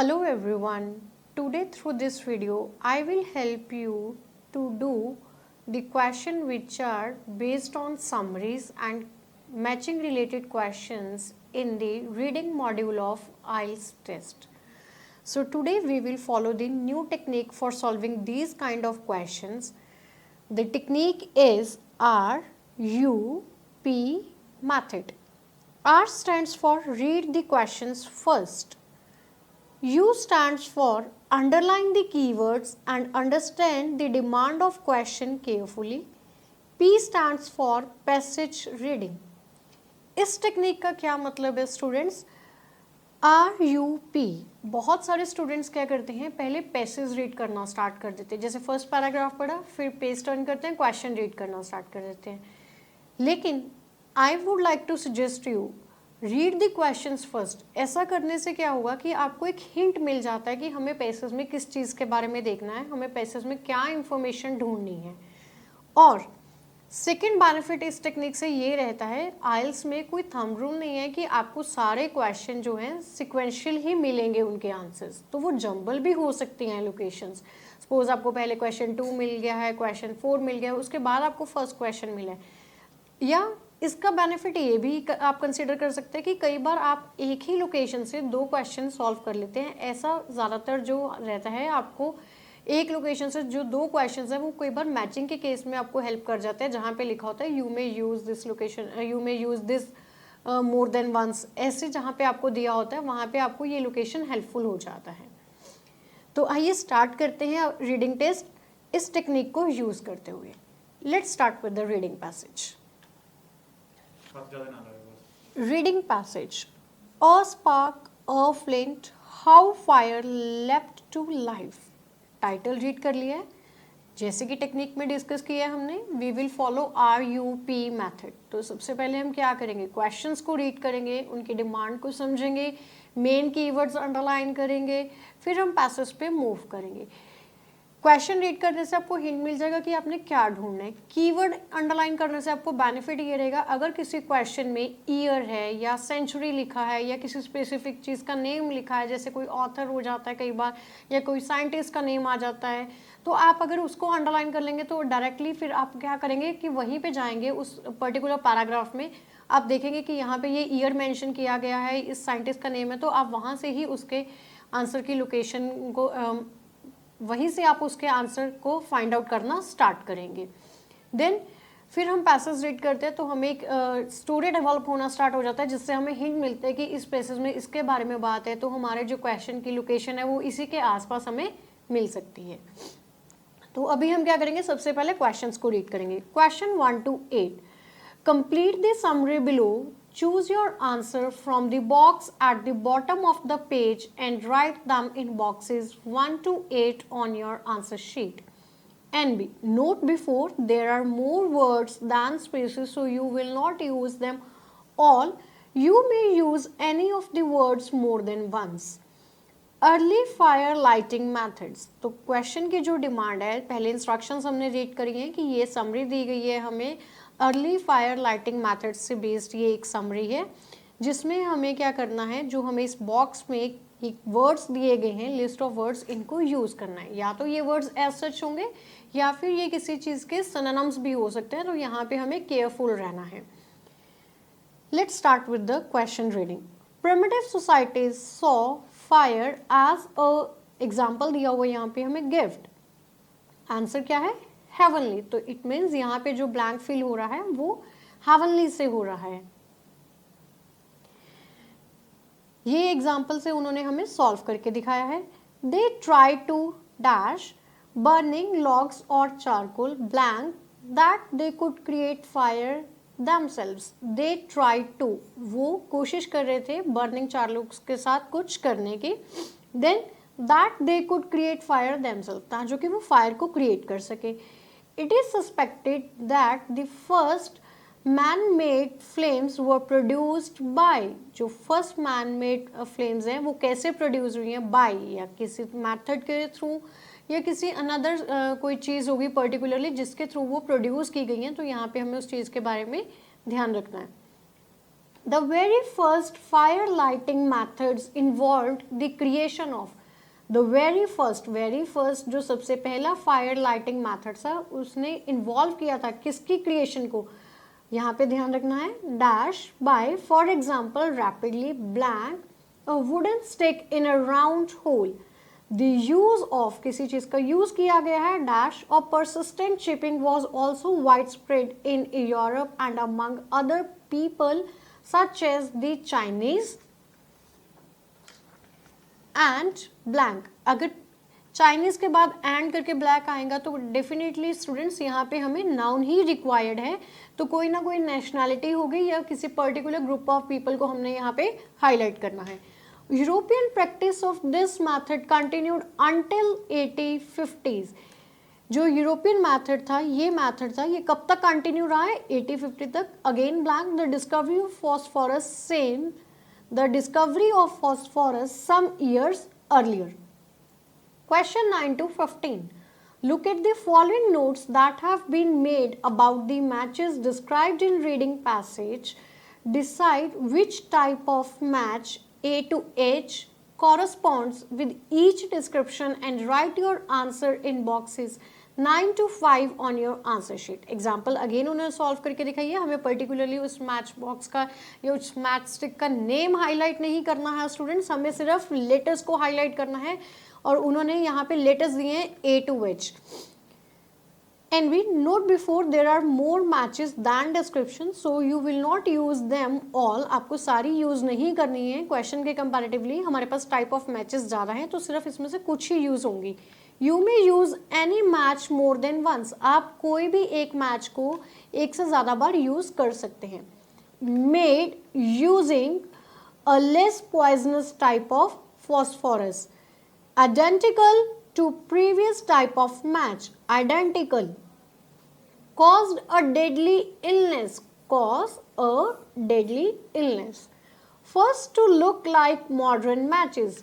Hello everyone. Today through this video I will help you to do the question which are based on summaries and matching related questions in the reading module of IELTS test. So today we will follow the new technique for solving these kind of questions. The technique is RUP method. R stands for read the questions first. U stands for underline the keywords and understand the demand of question carefully. P stands for passage reading. इस technique का क्या मतलब है students? RUP बहुत सारे students क्या करते हैं, पहले पैसेज रीड करना स्टार्ट कर देते हैं, जैसे फर्स्ट पैराग्राफ पढ़ा फिर पेज टर्न करते हैं, क्वेश्चन रीड करना स्टार्ट कर देते हैं. लेकिन I would like to suggest you read the questions first. ऐसा करने से क्या होगा कि आपको एक हिंट मिल जाता है कि हमें पैसेज में किस चीज़ के बारे में देखना है, हमें पैसेज में क्या इंफॉर्मेशन ढूंढनी है. और सेकेंड बेनिफिट इस टेक्निक से ये रहता है, आइल्स में कोई थंब रूल नहीं है कि आपको सारे क्वेश्चन जो हैं सिक्वेंशियल ही मिलेंगे उनके आंसर्स, तो वो जंबल भी हो सकती हैं लोकेशंस. सपोज आपको पहले क्वेश्चन 2 मिल गया है, क्वेश्चन 4 मिल गया है, उसके बाद आपको फर्स्ट क्वेश्चन मिला है. या इसका बेनिफिट ये भी आप कंसिडर कर सकते हैं कि कई बार आप एक ही लोकेशन से 2 क्वेश्चन सॉल्व कर लेते हैं. ऐसा ज़्यादातर जो रहता है, आपको एक लोकेशन से जो 2 क्वेश्चंस हैं वो कई बार मैचिंग के केस में आपको हेल्प कर जाता है, जहाँ पे लिखा होता है you may use this location, you may use this more than once. ऐसे जहाँ पे आपको दिया होता है वहाँ पे आपको ये लोकेशन हेल्पफुल हो जाता है. तो आइए स्टार्ट करते हैं रीडिंग टेस्ट इस टेक्निक को यूज़ करते हुए. Let's start with the reading passage. Reading passage. A spark, a flint, how fire leapt to life. Title read कर लिया है, जैसे कि टेक्निक में डिस्कस किया है हमने. We will follow RUP method. तो सबसे पहले हम क्या करेंगे, क्वेश्चंस को रीड करेंगे, उनकी डिमांड को समझेंगे, मेन कीवर्ड्स अंडरलाइन करेंगे, फिर हम पैसेज पे मूव करेंगे. क्वेश्चन रीड करने से आपको हिंट मिल जाएगा कि आपने क्या ढूंढना है. कीवर्ड अंडरलाइन करने से आपको बेनिफिट ये रहेगा, अगर किसी क्वेश्चन में ईयर है या सेंचुरी लिखा है या किसी स्पेसिफिक चीज़ का नेम लिखा है, जैसे कोई ऑथर हो जाता है कई बार, या कोई साइंटिस्ट का नेम आ जाता है, तो आप अगर उसको अंडरलाइन कर लेंगे तो डायरेक्टली फिर आप क्या करेंगे कि वहीं पर जाएंगे उस पर्टिकुलर पैराग्राफ में, आप देखेंगे कि यहाँ पर ये ईयर मैंशन किया गया है, इस साइंटिस्ट का नेम है, तो आप वहाँ से ही उसके आंसर की लोकेशन को वहीं से आप उसके आंसर को फाइंड आउट करना स्टार्ट करेंगे. देन फिर हम पैसेज रीड करते हैं तो हमें एक स्टोरी डेवलप होना स्टार्ट हो जाता है, जिससे हमें हिंट मिलते हैं कि इस पैसेज में इसके बारे में बात है, तो हमारे जो क्वेश्चन की लोकेशन है वो इसी के आसपास हमें मिल सकती है. तो अभी हम क्या करेंगे, सबसे पहले क्वेश्चंस को रीड करेंगे. Question 1 to 8. Complete the summary below. Choose your answer from the box at the bottom of the page and write them in boxes 1 to 8 on your answer sheet. NB. Note before there are more words than spaces, so you will not use them all. You may use any of the words more than once. Early fire lighting methods. तो question की जो demand है, पहले instructions हमने read करी हैं कि ये समरी दी गई है हमें अर्ली फायर लाइटिंग मेथड्स से बेस्ड. ये एक समरी है जिसमें हमें क्या करना है, जो हमें इस बॉक्स में एक वर्ड्स दिए गए हैं, लिस्ट ऑफ वर्ड्स, इनको यूज़ करना है. या तो ये वर्ड्स एज सच होंगे या फिर ये किसी चीज़ के सिनोनिम्स भी हो सकते हैं, तो यहाँ पे हमें केयरफुल रहना है. Let's start with the question reading. Primitive societies saw fire as a example दिया हुआ यहाँ पे हमें गिफ्ट. आंसर क्या है, हेवनली. तो इट मीन्स यहाँ पे जो ब्लैंक फिल हो रहा है वो हेवनली से हो रहा है. ये एग्जाम्पल से उन्होंने हमें सॉल्व करके दिखाया है. They try to dash burning logs और charcoal blank that they could create fire themselves. They tried to, वो कोशिश कर रहे थे बर्निंग चारकोल्स के साथ कुछ करने की. Then that they could create fire themselves, ताकि कि वो फायर को क्रिएट कर सके. It is suspected that the first man-made flames were produced by, जो first man-made flames हैं वो कैसे प्रोड्यूस हुई हैं, by या किसी मेथड के थ्रू या किसी अनदर कोई चीज़ होगी पर्टिकुलरली जिसके थ्रू वो प्रोड्यूस की गई हैं. तो यहाँ पे हमें उस चीज़ के बारे में ध्यान रखना है. The very first fire lighting methods involved the creation of the very first जो सबसे पहला फायर लाइटिंग मेथड था उसने इन्वॉल्व किया था किसकी क्रिएशन को, यहाँ पे ध्यान रखना है, dash by for example rapidly blank a wooden stick in a round whole, the use of किसी चीज का यूज किया गया है डैश और persistent chipping was also wide spread in Europe and among other people such as the Chinese and blank। अगर Chinese के बाद एंड करके ब्लैक आएगा तो डेफिनेटली स्टूडेंट्स यहाँ पे हमें नाउन ही रिक्वायर्ड है, तो कोई ना कोई नेशनैलिटी होगी या किसी पर्टिकुलर ग्रुप ऑफ पीपल को हमने यहाँ पे हाईलाइट करना है। European practice of this method continued until 1850s। जो यूरोपियन मैथड था ये कब तक कंटिन्यू रहा है, 1850 तक। Again blank the discovery of phosphorus some years earlier. Question 9 to 15. Look at the following notes that have been made about the matches described in reading passage. Decide which type of match A to H corresponds with each description and write your answer in boxes 9 to 5 on your answer sheet. Example again उन्हें solve करके दिखाइए। हमें particularly उस match box का या उस match stick का name highlight नहीं करना है स्टूडेंट्स, हमें सिर्फ लेटर्स को हाईलाइट करना है और उन्होंने यहाँ पे लेटर्स दिए हैं A to H। And we note before there are more matches than description, so you will not use them all। आपको सारी यूज नहीं करनी है क्वेश्चन के कंपैरेटिवली, हमारे पास टाइप ऑफ मैचेस ज़्यादा हैं तो सिर्फ इसमें से कुछ ही यूज होंगी। You may use any match more than once. आप कोई भी एक मैच को एक से ज़्यादा बार यूज कर सकते हैं। Made using a less poisonous type of phosphorus. Identical to previous type of match. Identical. caused a deadly illness, first to look like modern matches,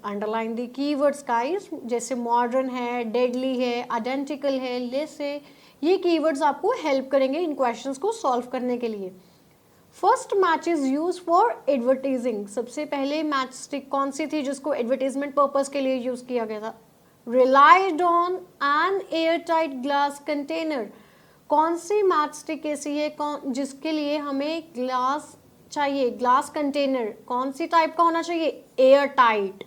underline the keywords guys, जैसे modern है, deadly है, identical है, less है, ये keywords आपको help करेंगे इन questions को solve करने के लिए। First match is use for advertising. सबसे पहले मैच स्टिक कौन सी थी जिसको एडवर्टाइजमेंट पर्पस के लिए यूज किया गया था, relied on an air tight glass container. कौन सी मैच स्टिक ऐसी है जिसके लिए हमें ग्लास चाहिए, ग्लास कंटेनर कौन सी टाइप का होना चाहिए, air tight.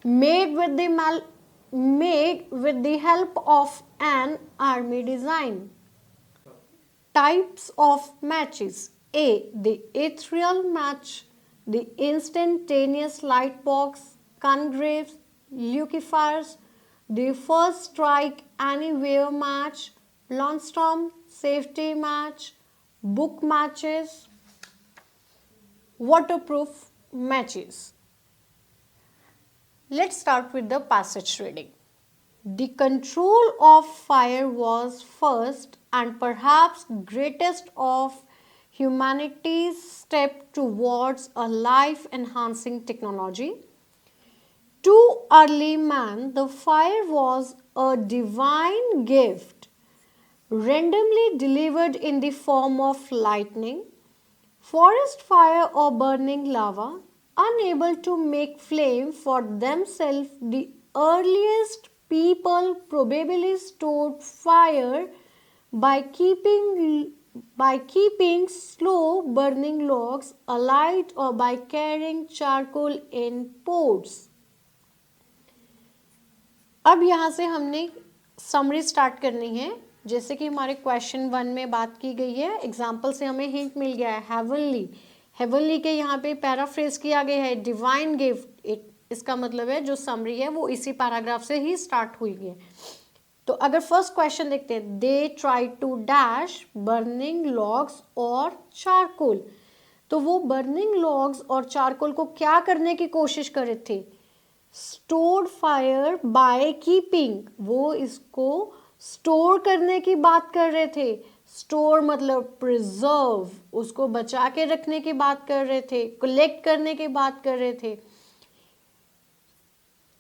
Made with the help of an army design. Types of matches. A. The ethereal match, the instantaneous light box, congraves, lucifers, the first strike anywhere match, Lonstorm, safety match, book matches, waterproof matches. Let's start with the passage reading. The control of fire was first and perhaps greatest of humanity's step towards a life-enhancing technology. To early man, the fire was a divine gift, randomly delivered in the form of lightning, forest fire or burning lava, unable to make flame for themselves. The earliest people probably stored fire by keeping slow burning logs alight or by carrying charcoal in pots. अब यहाँ से हमने summary start करनी है। जैसे कि हमारे question 1 में बात की गई है, एग्जाम्पल से हमें हिंट मिल गया है हेवनली के यहाँ पे पैराफ्रेज किया गया है डिवाइन गिफ्ट। इसका मतलब है जो समरी है वो इसी पैराग्राफ से ही स्टार्ट हुई है। तो अगर फर्स्ट क्वेश्चन देखते हैं, they try to dash burning logs और चारकोल, तो वो बर्निंग लॉग्स और चारकोल को क्या करने की कोशिश कर रहे थे, स्टोर्ड फायर बाय कीपिंग, वो इसको स्टोर करने की बात कर रहे थे। स्टोर मतलब प्रिजर्व, उसको बचा के रखने की बात कर रहे थे, कलेक्ट करने की बात कर रहे थे।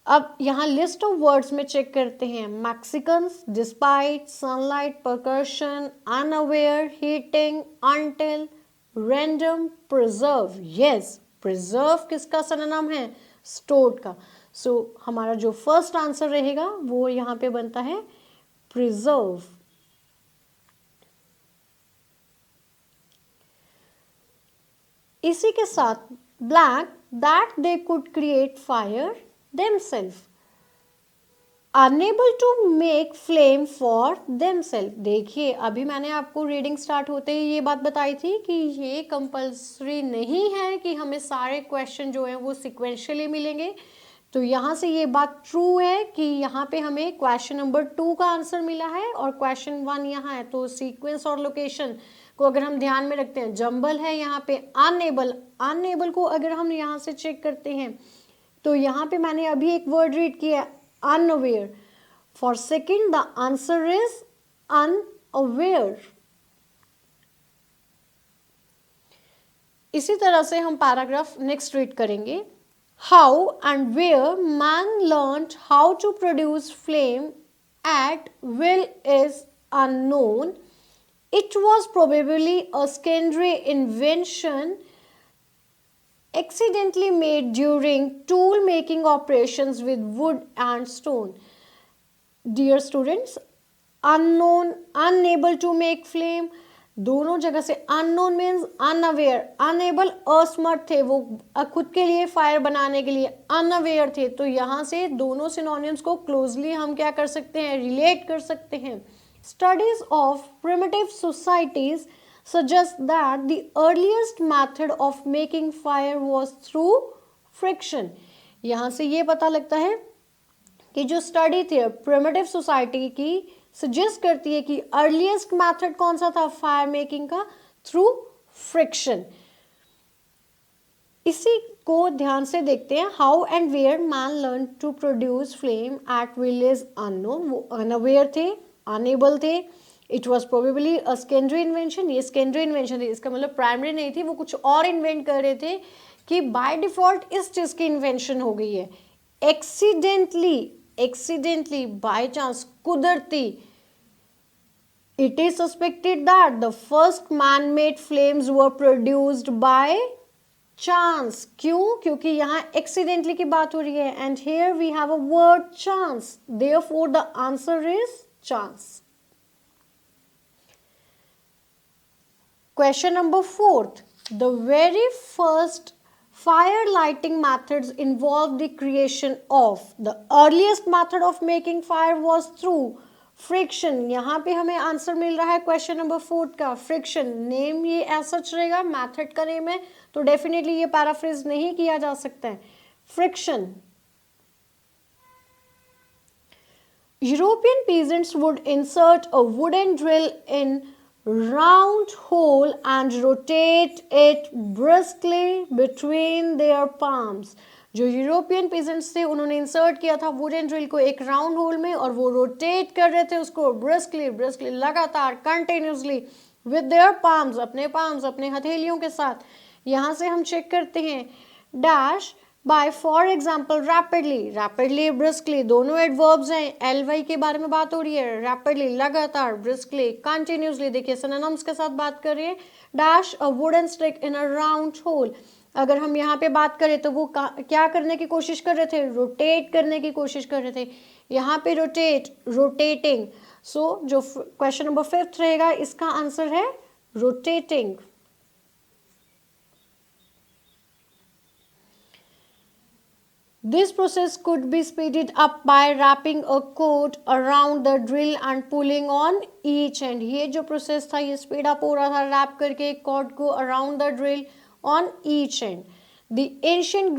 अब यहाँ लिस्ट ऑफ वर्ड्स में चेक करते हैं, Mexicans, despite, sunlight, percussion, unaware, heating, until, random, preserve. Yes, preserve किसका सिनोनिम है? स्टोर्ड का। सो हमारा जो फर्स्ट आंसर रहेगा वो यहाँ पे बनता है प्रिजर्व। इसी के साथ blank, that they could create fire themselves, unable to make flame for themselves। देखिए अभी मैंने आपको रीडिंग स्टार्ट होते ही ये बात बताई थी कि ये कंपल्सरी नहीं है कि हमें सारे क्वेश्चन जो हैं वो सिक्वेंशियली मिलेंगे। तो यहाँ से ये बात ट्रू है कि यहाँ पे हमें क्वेश्चन नंबर 2 का आंसर मिला है और क्वेश्चन 1 यहाँ है। तो सीक्वेंस और लोकेशन को अगर हम ध्यान में रखते हैं, जंबल है यहाँ पे, अनएबल, अनएबल को अगर हम यहाँ से चेक करते हैं तो यहाँ पे मैंने अभी एक वर्ड रीड किया, unaware. For second the answer is unaware. इसी तरह से हम पैराग्राफ नेक्स्ट रीड करेंगे। How and where man learn how to produce flame at will is unknown. It was probably a secondary invention accidentally made during tool making operations with wood and stone। Dear students, unknown, unable to make flame, दोनों जगह से unknown means unaware, unable असमर्थ थे, वो खुद के लिए fire बनाने के लिए unaware थे। तो यहाँ से दोनों सिनोनिम्स को क्लोजली हम क्या कर सकते हैं, रिलेट कर सकते हैं। Studies of primitive societies suggest that the earliest method of making fire was through friction। यहाँ से ये पता लगता है कि जो स्टडी थी प्रिमिटिव सोसाइटी की सजेस्ट करती है कि अर्लीस्ट मेथड कौन सा था फायर मेकिंग का, थ्रू फ्रिक्शन। इसी को ध्यान से देखते हैं। How and where man learn to produce flame at will is unknown. वो अनअवेयर थे, अनेबल थे। It was probably a secondary invention. ये सेकेंडरी इन्वेंशन थी, इसका मतलब प्राइमरी नहीं थी, वो कुछ और इन्वेंट कर रहे थे कि बाय डिफॉल्ट इस चीज की इन्वेंशन हो गई है। एक्सीडेंटली बाय चांस, कुदरती। It is suspected that the first man made flames were produced by chance. क्यों? क्योंकि यहाँ एक्सीडेंटली की बात हो रही है and here we have a word chance, therefore the answer is chance. Question number 4. The very first fire lighting methods involved the creation of, the earliest method of making fire was through friction। यहाँ पे हमें answer मिल रहा है question number 4 का, friction. Name ये ऐसा रहेगा, method का नेम है, तो डेफिनेटली ये पैराफ्रेज नहीं किया जा सकता है, friction. European peasants would insert a wooden drill in round hole and rotate it briskly between their palms। जो यूरोपियन पीजेंट्स थे उन्होंने इंसर्ट किया था वुडन ड्रिल को एक राउंड होल में और वो रोटेट कर रहे थे उसको ब्रिस्कली लगातार, कंटिन्यूसली, विद देयर पाम्स, अपने हथेलियों के साथ। यहाँ से हम चेक करते हैं, dash by, for example rapidly, briskly, दोनों एडवर्ब्स हैं, एलवाई के बारे में बात हो रही है, रैपिडली लगातार, ब्रिस्कली कंटिन्यूसली, देखिए सिनोनिम्स के साथ बात कर रही है। Dash a wooden stick in a round whole, अगर हम यहाँ पे बात करें तो वो क्या करने की कोशिश कर रहे थे, रोटेट करने की कोशिश कर रहे थे। यहाँ पे रोटेटिंग। सो जो क्वेश्चन नंबर 5 रहेगा इसका आंसर है rotating. This process could be speeded up by wrapping a cord around the drill and pulling on each end। ये जो प्रोसेस था ये स्पीड अप हो रहा था रैप करके एक कॉर्ड को around the drill on each end। The ancient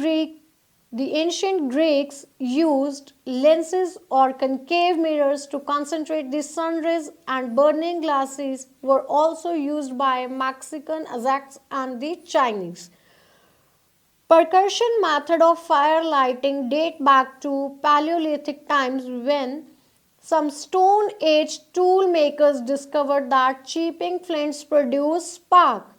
Greeks used lenses or concave mirrors to concentrate the sun rays, and burning glasses were also used by Mexican, Aztecs and the Chinese। Percussion method of fire lighting date back to Paleolithic times when some Stone Age tool makers discovered that chipping flints produce spark।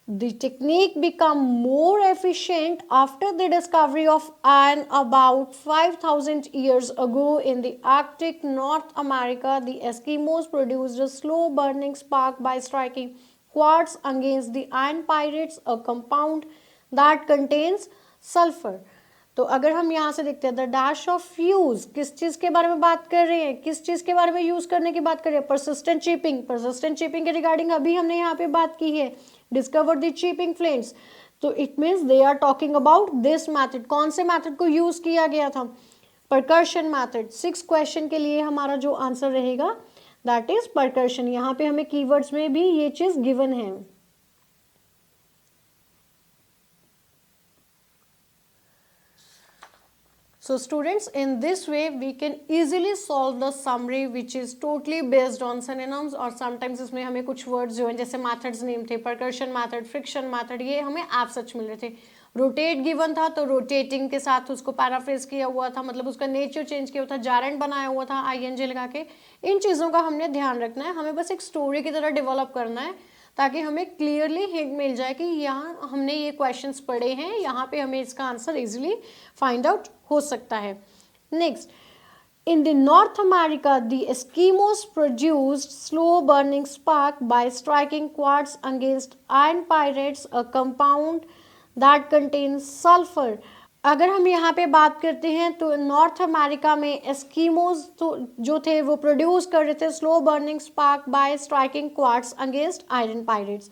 The technique became more efficient after the discovery of iron about 5,000 years ago in the Arctic North America. The Eskimos produced a slow burning spark by striking quartz against the iron pyrites, a compound that contains sulfur. तो अगर हम यहाँ से देखते हैं the dash of fuse, किस चीज के बारे में बात कर रहे हैं, किस चीज के बारे में यूज करने की बात कर रहे हैं, परसिस्टेंट चिपिंग। परसिस्टेंट चिपिंग के रिगार्डिंग अभी हमने यहाँ पे बात की है, डिस्कवर द चिपिंग फ्लेम्स। तो it means they are talking about this method. कौन से मैथड को यूज किया गया था? परकर्शन मैथड। 6 क्वेश्चन के लिए हमारा जो आंसर रहेगा दैट इज परकर्शन। यहाँ पे हमें कीवर्ड्स में भी ये चीज गिवन है। So students, in this way we can easily solve the summary which is totally based on synonyms, और sometimes इसमें हमें कुछ words जो हैं जैसे methods नेम थे, percussion method, friction method, ये हमें as such मिल रहे थे। रोटेट गिवन था तो रोटेटिंग के साथ उसको पैराफ्रेज किया हुआ था, मतलब उसका नेचर चेंज किया हुआ था, जारेंट बनाया हुआ था आईएनजी लगा के। इन चीज़ों का हमने ध्यान रखना है, हमें बस एक स्टोरी की तरह डेवलप करना है ताकि हमें क्लियरली हिंट मिल जाए कि यहाँ हमने ये क्वेश्चंस पढ़े हैं, यहाँ पे हमें इसका आंसर इजीली फाइंड आउट हो सकता है। Next, in the North America, the Eskimos produced slow burning spark by striking quartz against iron pyrites, a compound that contains sulfur. अगर हम यहाँ पे बात करते हैं तो नॉर्थ अमेरिका में एस्कीमोज तो जो थे वो प्रोड्यूस कर रहे थे slow burning spark bye striking quartz against iron pirates.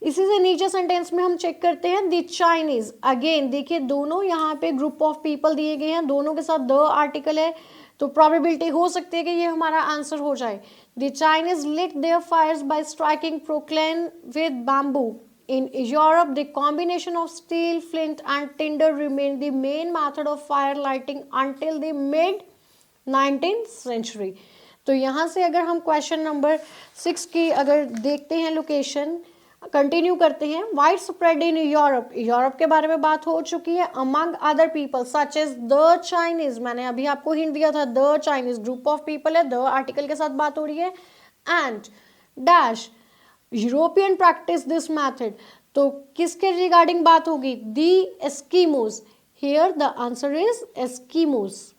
इसी से नीचे सेंटेंस में हम चेक करते हैं द चाइनीज। अगेन देखिए दोनों यहाँ पे ग्रुप ऑफ पीपल दिए गए हैं, दोनों के साथ द आर्टिकल है, तो प्रोबेबिलिटी हो सकती है कि ये हमारा आंसर हो जाए। The Chinese lit their fires by striking porcelain with bamboo. In Europe, the combination of steel, flint and tinder remained the main method of fire lighting until the mid 19th century. तो यहाँ से अगर हम question number 6 की अगर देखते हैं location, continue करते हैं। Wide spread in Europe, Europe के बारे में बात हो चुकी है। Among other people such as the Chinese, मैंने अभी आपको हिंट दिया था, the Chinese group of people है, द आर्टिकल के साथ बात हो रही है। And dash European practice this method, तो किसके रिगार्डिंग बात होगी? The Eskimos. Here the answer is Eskimos,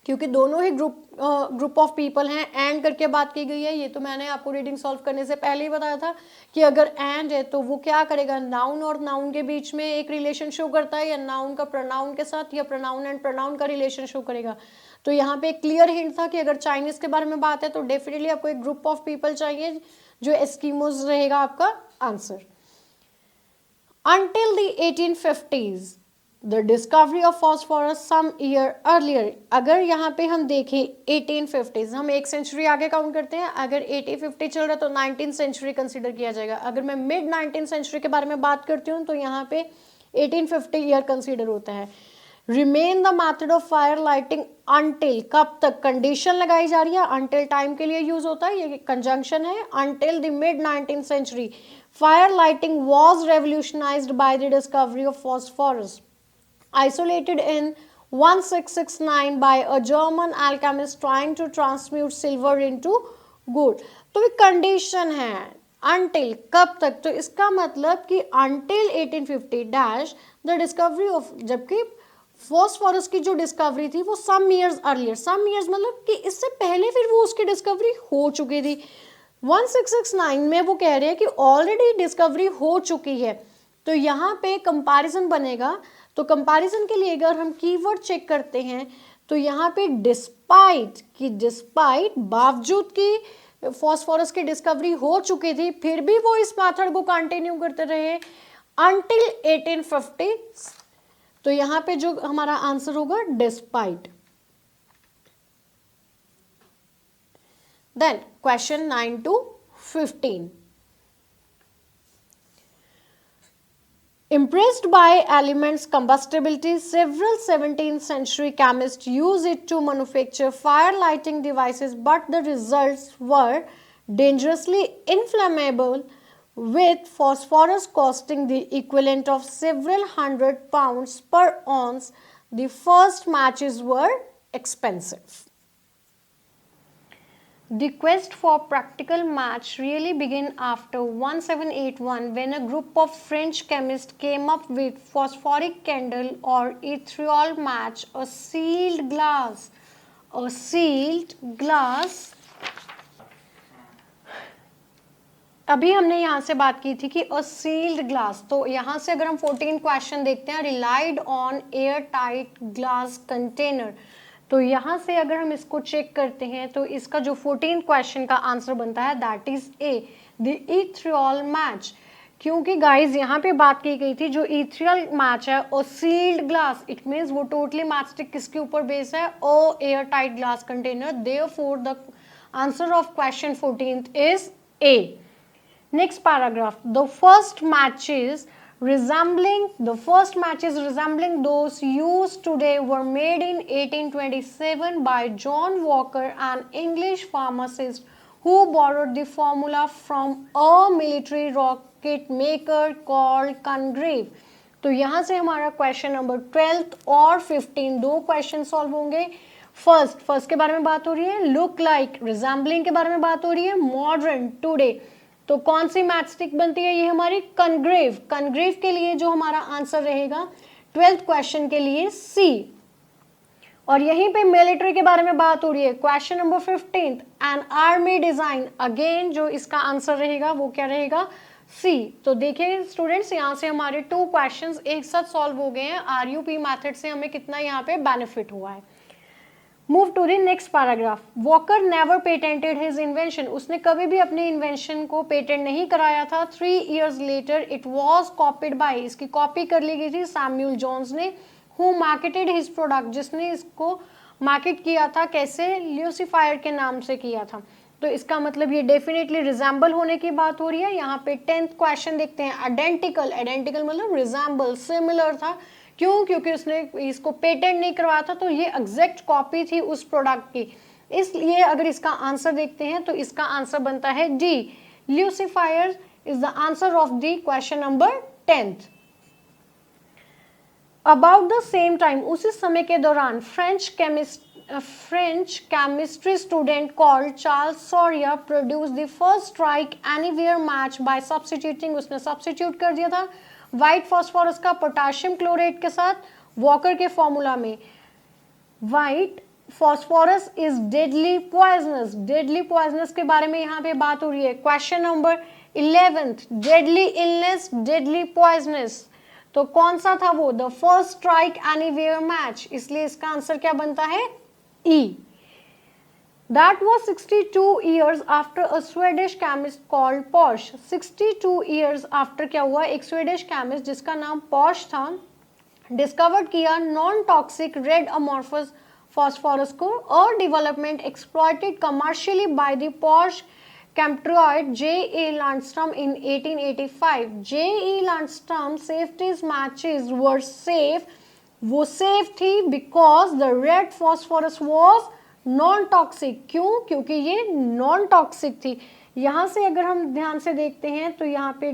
क्योंकि दोनों ही ग्रुप ऑफ पीपल हैं, एंड करके बात की गई है। ये तो मैंने आपको रीडिंग सॉल्व करने से पहले ही बताया था कि अगर एंड है तो वो क्या करेगा, नाउन और नाउन के बीच में एक रिलेशन शो करता है, या नाउन का प्रोनाउन के साथ, या प्रोनाउन एंड प्रोनाउन का रिलेशन शो करेगा। तो यहाँ पे एक क्लियर हिंट था कि अगर चाइनीज के बारे में बात है तो डेफिनेटली आपको एक ग्रुप ऑफ पीपल चाहिए, जो एस्कीमोस रहेगा आपका answer. Until the 1850s, the discovery of phosphorus some year earlier, अगर यहाँ पे हम देखें 1850s, हम एक सेंचुरी आगे काउंट करते हैं, अगर 1850 चल रहा है तो 19th सेंचुरी कंसिडर किया जाएगा। अगर मैं मिड 19th सेंचुरी के बारे में बात करती हूँ तो यहाँ पे 1850 ईयर कंसिडर होता है। Remain the method of fire lighting until, कब तक, कंडीशन लगाई जा रही है, अंटिल टाइम के लिए यूज होता है, ये कंजंक्शन है, until the mid 19th century fire lighting was revolutionized by the discovery of phosphorus, isolated in 1669 by a German alchemist trying to transmute silver into gold. तो ये कंडीशन है until, कब तक, तो इसका मतलब कि until 1850 dash the discovery of, जबकि फॉस्फोरस की जो डिस्कवरी थी वो some years earlier, some years मतलब कि इससे पहले फिर वो उसकी डिस्कवरी हो चुकी थी। 1669 में वो कह रहे हैं कि ऑलरेडी डिस्कवरी हो चुकी है। तो यहाँ पे कंपैरिजन बनेगा, तो कंपैरिजन के लिए अगर हम कीवर्ड चेक करते हैं तो यहाँ पे डिस्पाइट, कि डिस्पाइट बावजूद कि फॉस्फोरस की डिस्कवरी हो चुकी थी फिर भी वो इस मेथड को कंटिन्यू करते रहे अंटिल 1850। तो यहाँ पे जो हमारा आंसर होगा despite. Then question 9 to 15. Impressed by element's combustibility, several 17th century chemists used it to manufacture fire lighting devices, but the results were dangerously inflammable, with phosphorus costing the equivalent of several hundred pounds per ounce. The first matches were expensive. The quest for practical match really began after 1781 when a group of French chemists came up with phosphoric candle or ethereal match, a sealed glass. अभी हमने यहाँ से बात की थी कि a shield glass, तो यहाँ से अगर हम 14 क्वेश्चन देखते हैं, relied on air tight glass container, तो यहाँ से अगर हम इसको चेक करते हैं तो इसका जो 14 क्वेश्चन का आंसर बनता है that is a, the ethereal match. क्योंकि गाइज यहाँ पे बात की गई थी जो इथेरियल मैच है और सील्ड ग्लास, इट मीन्स वो टोटली मैचस्टिक किसके ऊपर बेस है, oh air tight glass container, therefore the answer of question 14 is A. Next paragraph, the first matches resembling those used today were made in 1827 by John Walker, an English pharmacist who borrowed the formula from a military rocket maker called Congreve। तो यहाँ से हमारा question number 12 और 15 दो question solve होंगे। First के बारे में बात हो रही है, लुक लाइक, रिजेंबलिंग के बारे में बात हो रही है, मॉडर्न, टुडे। तो कौन सी मैचस्टिक बनती है, ये हमारी कनग्रेव के लिए जो हमारा आंसर रहेगा 12th क्वेश्चन के लिए सी। और यहीं पे मिलिट्री के बारे में बात हो रही है, question number 15 an army design, again जो इसका आंसर रहेगा वो क्या रहेगा, सी। तो देखिए स्टूडेंट्स, यहाँ से हमारे 2 क्वेश्चंस एक साथ सॉल्व हो गए हैं। आरयूपी मेथड से हमें कितना यहाँ पे बेनिफिट हुआ है। Move to the next paragraph, Walker never patented his invention, उसने कभी भी अपनी इन्वेंशन को पेटेंट नहीं कराया था। 3 years later it was copied by, इसकी कॉपी कर ली गई थी सैमुअल जोन्स ने, हु मार्केटेड हिज प्रोडक्ट, जिसने इसको मार्केट किया था कैसे, ल्यूसीफायर के नाम से किया था। तो इसका मतलब ये डेफिनेटली रिजेंबल होने की बात हो रही है। यहाँ पे 10th क्वेश्चन देखते हैं, आइडेंटिकल मतलब रिजेंबल, सिमिलर था, क्यों, क्योंकि उसने इसको पेटेंट नहीं करवाया था, तो ये एग्जैक्ट कॉपी थी उस प्रोडक्ट की। इसलिए अगर इसका आंसर देखते हैं तो इसका आंसर बनता है D, lucifer is the answer of the question number 10th। About the same time, उसी समय के दौरान French chemistry student called Charles Sauria produce the first strike anywhere match by substituting, उसने सब्स्टिट्यूट कर दिया था व्हाइट फॉस्फोरस का potassium chloride के साथ। वॉकर के फॉर्मूला में white phosphorus is deadly poisonous के बारे में यहाँ पे बात हो रही है। Question number 11, deadly illness, deadly poisonous, तो कौन सा था वो, the first strike anywhere match, इसलिए इसका आंसर क्या बनता है, ई। That was 62 years after a Swedish chemist called Posch. 62 years after क्या हुआ, एक स्वीडिश केमिस्ट जिसका नाम पॉश था, डिस्कवर्ड किया non toxic red amorphous phosphorus को, और development exploited commercially by the posh chemist J.A. Landstrom in 1885. J.E. Landstrom said his matches were safe, वो सेफ थी because the red phosphorus was non toxic, क्यों, क्योंकि ये non toxic थी। यहाँ से अगर हम ध्यान से देखते हैं तो यहाँ पे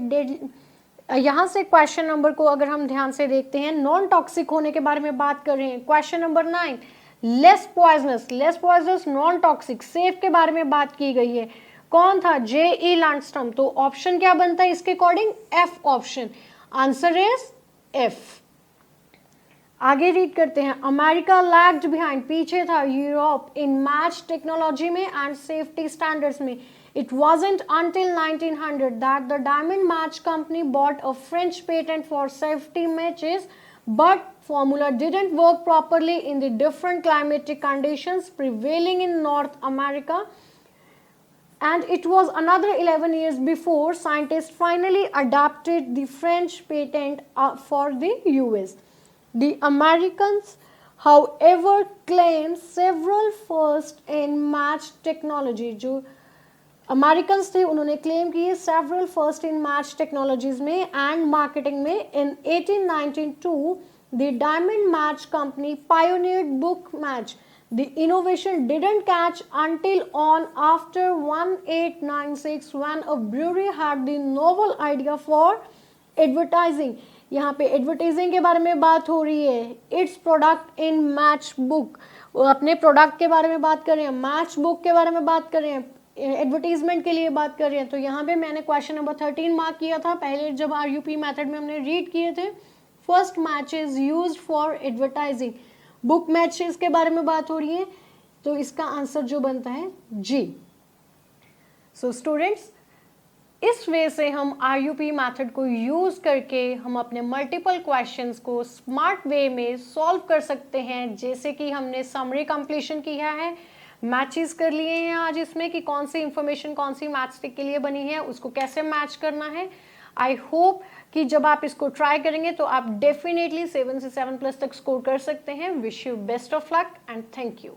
यहाँ से क्वेश्चन नंबर को अगर हम ध्यान से देखते हैं, नॉन टॉक्सिक होने के बारे में बात कर रहे हैं। Question number 9, less poisonous non toxic, safe के बारे में बात की गई है। कौन था, J.E. लैंडस्ट्रॉम, तो ऑप्शन क्या बनता है इसके according, F option, answer is F. आगे रीड करते हैं, अमेरिका लैग्ड बिहाइंड, पीछे था यूरोप इन मैच टेक्नोलॉजी में एंड सेफ्टी स्टैंडर्ड्स में। It wasn't until 1900 that the Diamond Match Company bought a French patent for safety matches, but formula didn't work properly in the different climatic conditions prevailing in North America, and it was another 11 years before scientists finally adapted the French patent for the US. The Americans, however, claimed several firsts in match technology. जो Americans थे उन्होंने claim किए several first in match technologies में and marketing में। इन 1892 the diamond match company pioneered book match. The innovation didn't catch until on after 1896 when a brewery had the novel idea for advertising. यहाँ पे advertising के बारे में बात हो रही है, it's product in match book, अपने प्रोडक्ट के बारे में बात कर रहे हैं, मैच बुक के बारे में बात कर रहे हैं, एडवर्टीजमेंट के लिए बात कर रहे हैं। तो यहाँ पे मैंने क्वेश्चन नंबर 13 मार्क किया था, पहले जब RUP मेथड में हमने रीड किए थे। First match is used for advertising, book matches के बारे में बात हो रही है, तो इसका आंसर जो बनता है जी। सो स्टूडेंट्स, इस वे से हम RUP मेथड को यूज करके हम अपने मल्टीपल क्वेश्चंस को स्मार्ट वे में सॉल्व कर सकते हैं। जैसे कि हमने समरी कंप्लीशन किया है, मैचेस कर लिए हैं आज इसमें कि कौन सी इंफॉर्मेशन कौन सी मैच स्टिक के लिए बनी है, उसको कैसे मैच करना है। आई होप कि जब आप इसको ट्राई करेंगे तो आप डेफिनेटली 7 से 7+ तक स्कोर कर सकते हैं। Wish you best of luck and thank you.